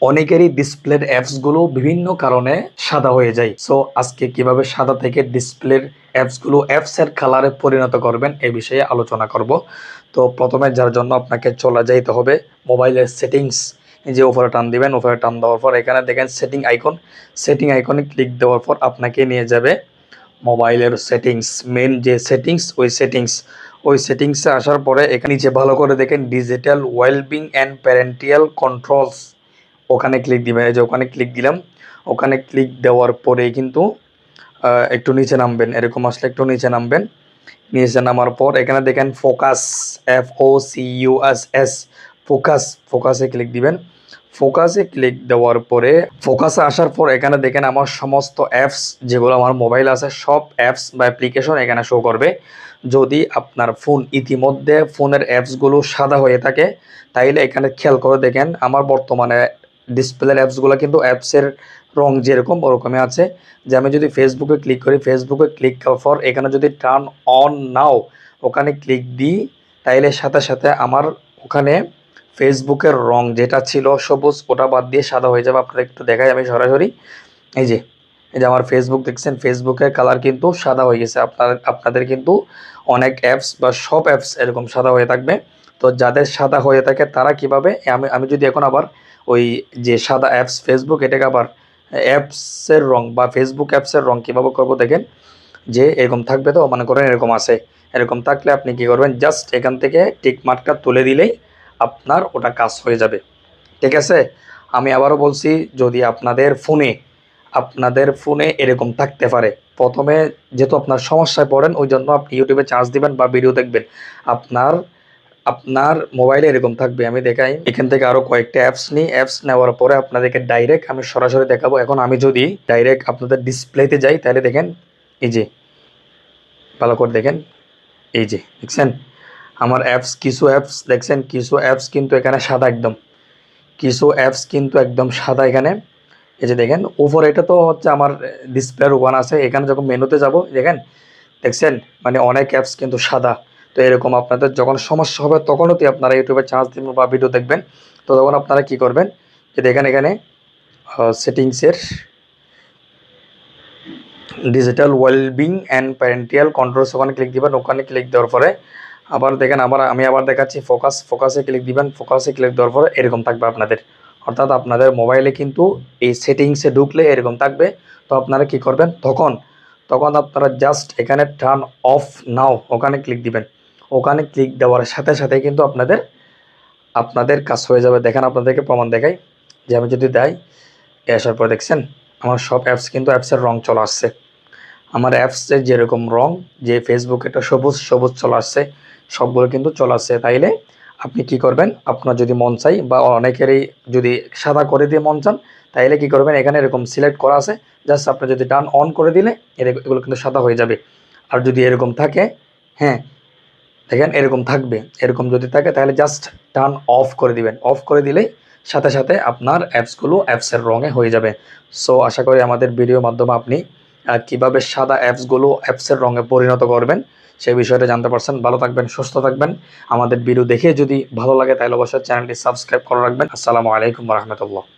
অনেকেরই ডিসপ্লের অ্যাপসগুলো বিভিন্ন কারণে সাদা হয়ে যায়। সো আজকে কিভাবে সাদা থেকে ডিসপ্লের অ্যাপসগুলো অ্যাপসের কালারে পরিণত করবেন এ বিষয়ে আলোচনা করব। তো প্রথমে যার জন্য আপনাকে চলে যাইতে হবে মোবাইলের সেটিংস। যে উপরে টান দিবেন, উপরে টান দেওয়ার পর এখানে দেখেন সেটিং আইকনে ক্লিক দেওয়ার পর আপনাকে নিয়ে যাবে মোবাইলের সেটিংস, মেন যে ওই সেটিংসে আসার পরে এখানে নিচে ভালো করে দেখেন ডিজিটাল ওয়েলবিং অ্যান্ড প্যারেন্টিয়াল কন্ট্রোলস, ওখানে ক্লিক দিবেন। এই যে ওখানে ক্লিক দিলাম, ওখানে ক্লিক দেওয়ার পরে কিন্তু একটু নিচে নামবেন, এরকম আসলে একটু নিচে নামবেন। নিচে নামার পর এখানে দেখেন ফোকাস, FOCUS, ফোকাসে ক্লিক দিবেন। ফোকাসে ক্লিক দেওয়ার পরে ফোকাসে আসার পর এখানে দেখেন আমার সমস্ত অ্যাপস যেগুলো আমার মোবাইল আছে সব অ্যাপস বা অ্যাপ্লিকেশন এখানে শো করবে। যদি আপনার ফোন ইতিমধ্যে ফোনের অ্যাপসগুলো সাদা হয়ে থাকে তাইলে এখানে খেয়াল করে দেখেন আমার বর্তমানে ডিসপ্লের অ্যাপসগুলো কিন্তু অ্যাপসের রং যেরকম ওরকমই আছে। যে আমি যদি ফেসবুকে ক্লিক করি, ফেসবুকে ক্লিক করার পর এখানে যদি টার্ন অন নাও ওখানে ক্লিক দিই তাইলে সাথে সাথে আমার ওখানে ফেসবুকের রং যেটা ছিল সবুজ ওটা বাদ দিয়ে সাদা হয়ে যাবে। আপনাদের একটু দেখাই আমি সরাসরি। এই যে আমার ফেসবুক দেখছেন, ফেসবুকের কালার কিন্তু সাদা হয়ে গেছে। আপনাদের কিন্তু অনেক অ্যাপস বা সব অ্যাপস এরকম সাদা হয়ে থাকবে। তো যাদের সাদা হয়ে থাকে তারা কিভাবে, আমি যদি এখন আবার ওই যে সাদা অ্যাপস ফেসবুক এটাকে আবার অ্যাপসের রং বা ফেসবুক অ্যাপসের রং কীভাবে করবো দেখেন। যে এরকম থাকবে, তো মনে করেন এরকম আছে, এরকম থাকলে আপনি কি করবেন, জাস্ট এখান থেকে টিক মার্কটা তুলে দিলেই আপনার ওটা কাজ হয়ে যাবে। ঠিক আছে, আমি আবারও বলছি, যদি আপনাদের ফোনে এরকম থাকতে পারে, প্রথমে যেহেতু আপনার সমস্যায় পড়েন ওই জন্য আপনি ইউটিউবে চার্জ দিবেন বা ভিডিও দেখবেন, আপনার মোবাইলে এরকম থাকবে। আমি দেখাই, এখান থেকে আরও কয়েকটা অ্যাপস নিই, অ্যাপস নেওয়ার পরে আপনাদেরকে ডাইরেক্ট আমি সরাসরি দেখাবো। এখন আমি যদি ডাইরেক্ট আপনাদের ডিসপ্লেতে যাই তাহলে দেখেন, এই যে ভালো করে দেখেন, এই যে দেখছেন আমার অ্যাপস, কিছু অ্যাপস দেখছেন, কিছু অ্যাপস কিন্তু এখানে সাদা একদম, কিছু অ্যাপস কিন্তু একদম সাদা এখানে। এই যে দেখেন উপরে, এটা তো হচ্ছে আমার ডিসপ্লের ওয়ান আছে, এখানে যখন মেনুতে যাব দেখছেন মানে অনেক অ্যাপস কিন্তু সাদা। তো এরকম আপনাদের যখন সমস্যা হবে তখনও আপনারা ইউটিউবে চার্জ দিবেন বা ভিডিও দেখবেন। তো তখন আপনারা কি করবেন, যে দেখেন এখানে সেটিংসের ডিজিটাল ওয়েলবিং অ্যান্ড প্যারেন্টিয়াল কন্ট্রোলস ওখানে ক্লিক দিবেন। ওখানে ক্লিক দেওয়ার পরে আবার দেখেন, আমি আবার দেখাচ্ছি, ফোকাসে ক্লিক দিবেন। ফোকাসে ক্লিক দেওয়ার পরে এরকম থাকবে আপনাদের, অর্থাৎ আপনাদের মোবাইলে কিন্তু এই সেটিংসে ঢুকলে এরকম থাকবে। তো আপনারা কি করবেন, তখন আপনারা জাস্ট এখানে টার্ন অফ নাও ওখানে ক্লিক দিবেন। ওখানে ক্লিক দেওয়ার সাথে সাথে কিন্তু আপনাদের কাজ হয়ে যাবে। দেখেন আপনাদেরকে প্রমাণ দেখাই, যে আমি যদি দেয় আসার পর দেখছেন আমার সব অ্যাপস কিন্তু অ্যাপসের রং চলে আসছে। আমার অ্যাপসের যেরকম রং, যে ফেসবুক এটা সবুজ চলে আসছে, সবগুলো কিন্তু চলে আসছে। তাইলে আপনি কি করবেন, আপনার যদি মন চাই বা অনেকেরই যদি সাদা করে দিয়ে মন চান তাইলে কি করবেন, এখানে এরকম সিলেক্ট করা আছে, জাস্ট আপনি যদি টার্ন অন করে দিলে এগুলো কিন্তু সাদা হয়ে যাবে। আর যদি এরকম থাকে, হ্যাঁ দেখেন এরকম থাকবে, এরকম যদি থাকে তাহলে জাস্ট টার্ন অফ করে দিবেন। অফ করে দিলেই সাথে সাথে আপনার অ্যাপসগুলো অ্যাপসের রঙে হয়ে যাবে। সো আশা করি আমাদের ভিডিওর মাধ্যমে আপনি কীভাবে সাদা অ্যাপসগুলো অ্যাপসের রঙে পরিণত করবেন সেই বিষয়টা জানতে পারছেন। ভালো থাকবেন, সুস্থ থাকবেন। আমাদের ভিডিও দেখে যদি ভালো লাগে তাহলে অবশ্যই চ্যানেলটি সাবস্ক্রাইব করে রাখবেন। আসসালামু আলাইকুম রহমতুল্লাহ।